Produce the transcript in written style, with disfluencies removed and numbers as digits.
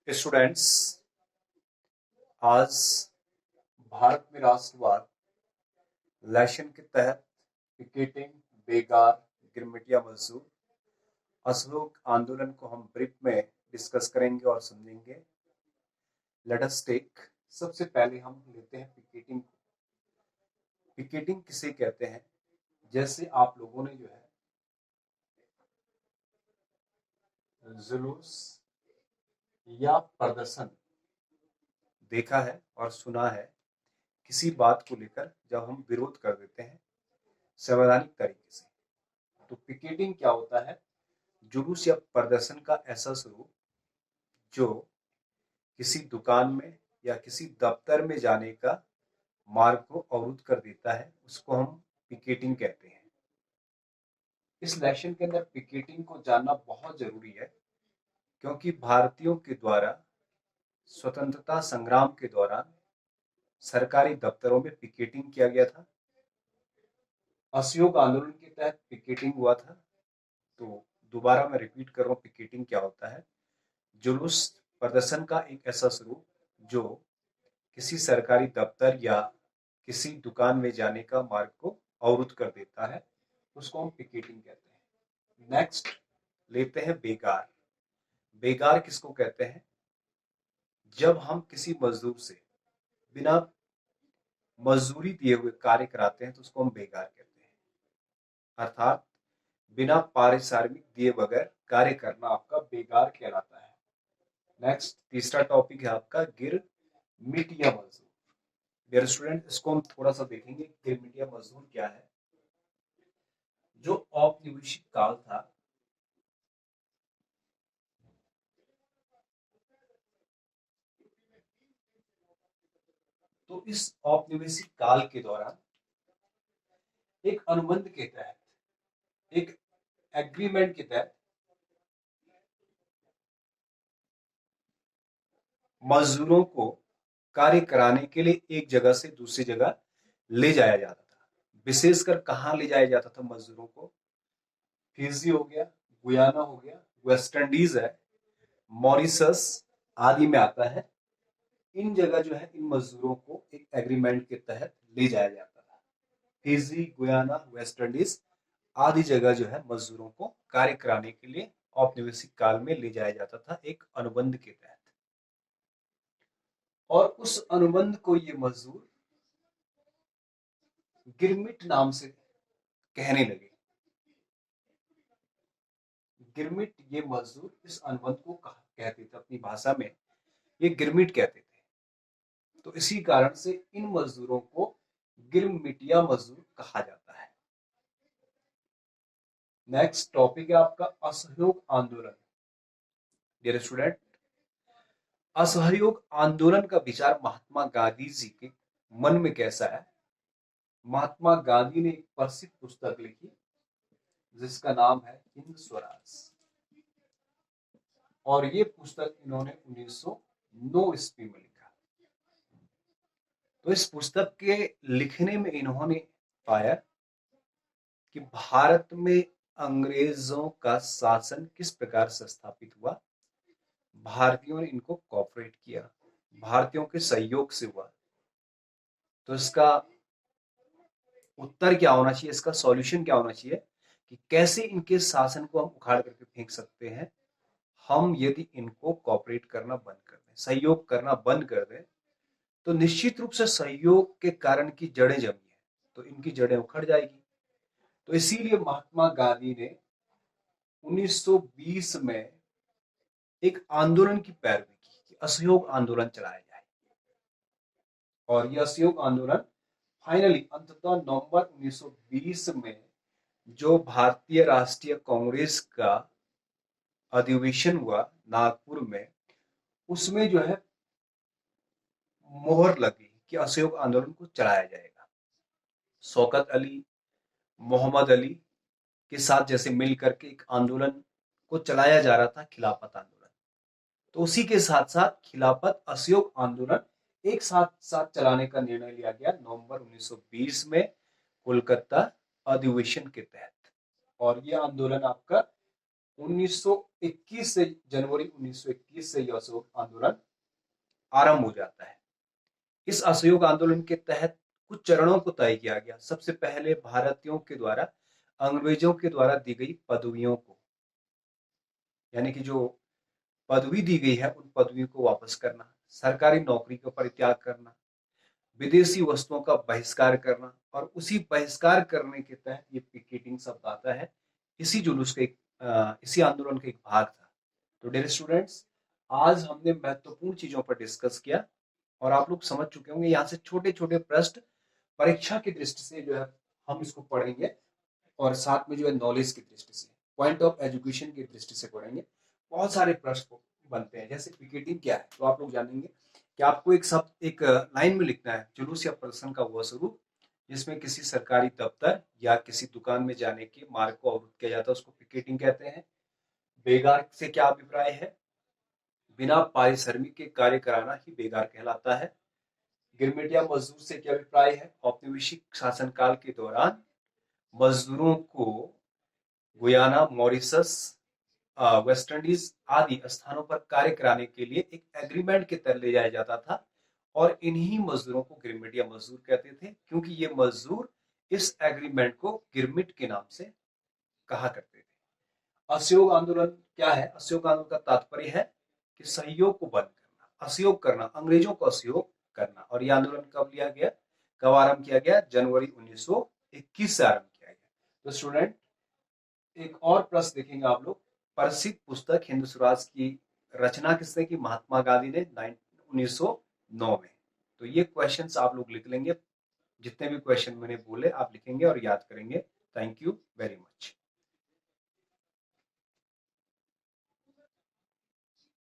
Students, आज भारत में राष्ट्रवाद लेशन के तहत पिकेटिंग, बेगार, गिरमिटिया मजदूर, असहयोग आंदोलन को हम ब्रीफ में डिस्कस करेंगे और समझेंगे। Let us take. सबसे पहले हम लेते हैं पिकेटिंग को। पिकेटिंग किसे कहते हैं? जैसे आप लोगों ने जो है जुलूस या प्रदर्शन देखा है और सुना है किसी बात को लेकर, जब हम विरोध कर देते हैं संवैधानिक तरीके से। तो पिकेटिंग क्या होता है? जुलूस या प्रदर्शन का ऐसा स्वरूप जो किसी दुकान में या किसी दफ्तर में जाने का मार्ग को अवरुद्ध कर देता है, उसको हम पिकेटिंग कहते हैं। इस लेक्शन के अंदर पिकेटिंग को जानना बहुत जरूरी है, क्योंकि भारतीयों के द्वारा स्वतंत्रता संग्राम के दौरान सरकारी दफ्तरों में पिकेटिंग किया गया था। असहयोग आंदोलन के तहत पिकेटिंग हुआ था। तो दोबारा मैं रिपीट कर रहा हूँ, पिकेटिंग क्या होता है? जुलूस प्रदर्शन का एक ऐसा स्वरूप जो किसी सरकारी दफ्तर या किसी दुकान में जाने का मार्ग को अवरुद्ध कर देता है, उसको हम पिकेटिंग कहते हैं। नेक्स्ट लेते हैं बेगार। बेगार किसको कहते हैं? जब हम किसी मजदूर से बिना मजदूरी दिए हुए कार्य कराते हैं तो उसको हम बेगार कहते हैं। अर्थात बिना पारिश्रमिक दिए बगैर कार्य करना आपका बेगार कहलाता है। नेक्स्ट तीसरा टॉपिक है आपका गिरमिटिया मजदूर। डियर स्टूडेंट, इसको हम थोड़ा सा देखेंगे। गिरमिटिया मजदूर क्या है? जो औपनिवेशिक काल था, तो इस औपनिवेशिक काल के दौरान एक अनुबंध के तहत, एक एग्रीमेंट के तहत मजदूरों को कार्य कराने के लिए एक जगह से दूसरी जगह ले जाया जाता था। विशेषकर कहाँ ले जाया जाता था मजदूरों को? फिजी हो गया, गुयाना हो गया, वेस्ट इंडीज है, मॉरिशस आदि में आता है। इन जगह जो है इन मजदूरों को एक एग्रीमेंट के तहत ले जाया जाता था। फिजी, गुयाना, वेस्ट इंडीज आदि जगह जो है मजदूरों को कार्य कराने के लिए औपनिवेशिक काल में ले जाया जाता था, एक अनुबंध के तहत। और उस अनुबंध को ये मजदूर गिरमिट नाम से कहने लगे। गिरमिट, ये मजदूर इस अनुबंध को कहते थे, अपनी भाषा में ये गिरमिट कहते थे। तो इसी कारण से इन मजदूरों को गिरमिटिया मजदूर कहा जाता है। नेक्स्ट टॉपिक है आपका असहयोग आंदोलन। डियर स्टूडेंट, असहयोग आंदोलन का विचार महात्मा गांधी जी के मन में कैसा है? महात्मा गांधी ने एक प्रसिद्ध पुस्तक लिखी जिसका नाम है हिंद स्वराज, और ये पुस्तक इन्होंने 1909 ईस्वी में लिखा। तो इस पुस्तक के लिखने में इन्होंने पाया कि भारत में अंग्रेजों का शासन किस प्रकार से स्थापित हुआ, भारतीयों ने इनको कॉपरेट किया, भारतीयों के सहयोग से हुआ। तो इसका उत्तर क्या होना चाहिए, इसका सॉल्यूशन क्या होना चाहिए कि कैसे इनके शासन को हम उखाड़ करके फेंक सकते हैं? हम यदि इनको कॉपरेट करना बंद कर दें, सहयोग करना बंद कर दें, तो निश्चित रूप से सहयोग के कारण की जड़ें जमी है, तो इनकी जड़ें उखड़ जाएगी। तो इसीलिए महात्मा गांधी ने 1920 में एक आंदोलन की पैरवी की कि असहयोग आंदोलन चलाया जाए। और यह असहयोग आंदोलन फाइनली अंततः नवंबर 1920 में जो भारतीय राष्ट्रीय कांग्रेस का अधिवेशन हुआ नागपुर में, उसमें जो है मोहर लगी कि असहयोग आंदोलन को चलाया जाएगा। शौकत अली, मोहम्मद अली के साथ जैसे मिल करके एक आंदोलन को चलाया जा रहा था, खिलाफत आंदोलन। तो उसी के साथ साथ खिलाफत असहयोग आंदोलन एक साथ साथ चलाने का निर्णय लिया गया नवंबर 1920 में कोलकाता अधिवेशन के तहत। और यह आंदोलन आपका 1921 से, जनवरी 1921 से यह असहयोग आंदोलन आरंभ हो जाता है। इस असहयोग आंदोलन के तहत कुछ चरणों को तय किया गया। सबसे पहले भारतीयों के द्वारा अंग्रेजों के द्वारा दी गई पदवियों को, यानी कि जो पदवी दी गई है उन पदवियों को वापस करना, सरकारी नौकरी का परित्याग करना, विदेशी वस्तुओं का बहिष्कार करना, और उसी बहिष्कार करने के तहत ये पिकेटिंग शब्द आता है। इसी जुलूस के इसी आंदोलन का एक भाग था। तो डियर स्टूडेंट्स, आज हमने महत्वपूर्ण चीजों पर डिस्कस किया और आप लोग समझ चुके होंगे। यहाँ से छोटे छोटे प्रश्न परीक्षा की दृष्टि से जो है हम इसको पढ़ेंगे, और साथ में जो है नॉलेज की दृष्टि से, पॉइंट ऑफ एजुकेशन की दृष्टि से पढ़ेंगे। बहुत सारे प्रश्न बनते हैं। जैसे पिकेटिंग क्या है, तो आप लोग जानेंगे कि आपको एक शब्द, एक लाइन में लिखना है, जुलूस या प्रदर्शन का वह स्वरूप जिसमें किसी सरकारी दफ्तर या किसी दुकान में जाने के मार्ग को अवरुद्ध किया जाता है, उसको पिकेटिंग कहते हैं। बेगार से क्या अभिप्राय है? बिना पारिश्रमिक के कार्य कराना ही बेगार कहलाता है। गिरमिटिया मजदूर से क्या अभिप्राय है? औपनिवेशिक शासनकाल के दौरान मजदूरों को गुयाना, मॉरिशस, वेस्ट इंडीज आदि स्थानों पर कार्य कराने के लिए एक एग्रीमेंट के तहत ले जाया जाता था, और इन्हीं मजदूरों को गिरमिटिया मजदूर कहते थे, क्योंकि ये मजदूर इस एग्रीमेंट को गिरमिट के नाम से कहा करते थे। असहयोग आंदोलन क्या है? असहयोग आंदोलन का तात्पर्य है कि सहयोग को बंद करना, असहयोग करना, अंग्रेजों को असहयोग करना। और यह आंदोलन कब लिया गया, कब आरंभ किया गया? जनवरी 1921 से आरंभ किया गया। तो स्टूडेंट, एक और प्रश्न देखेंगे आप लोग। प्रसिद्ध पुस्तक हिंद स्वराज की रचना किसने की? महात्मा गांधी ने 1909 में। तो ये क्वेश्चंस आप लोग लिख लेंगे। जितने भी क्वेश्चन मैंने बोले आप लिखेंगे और याद करेंगे। Thank you very much.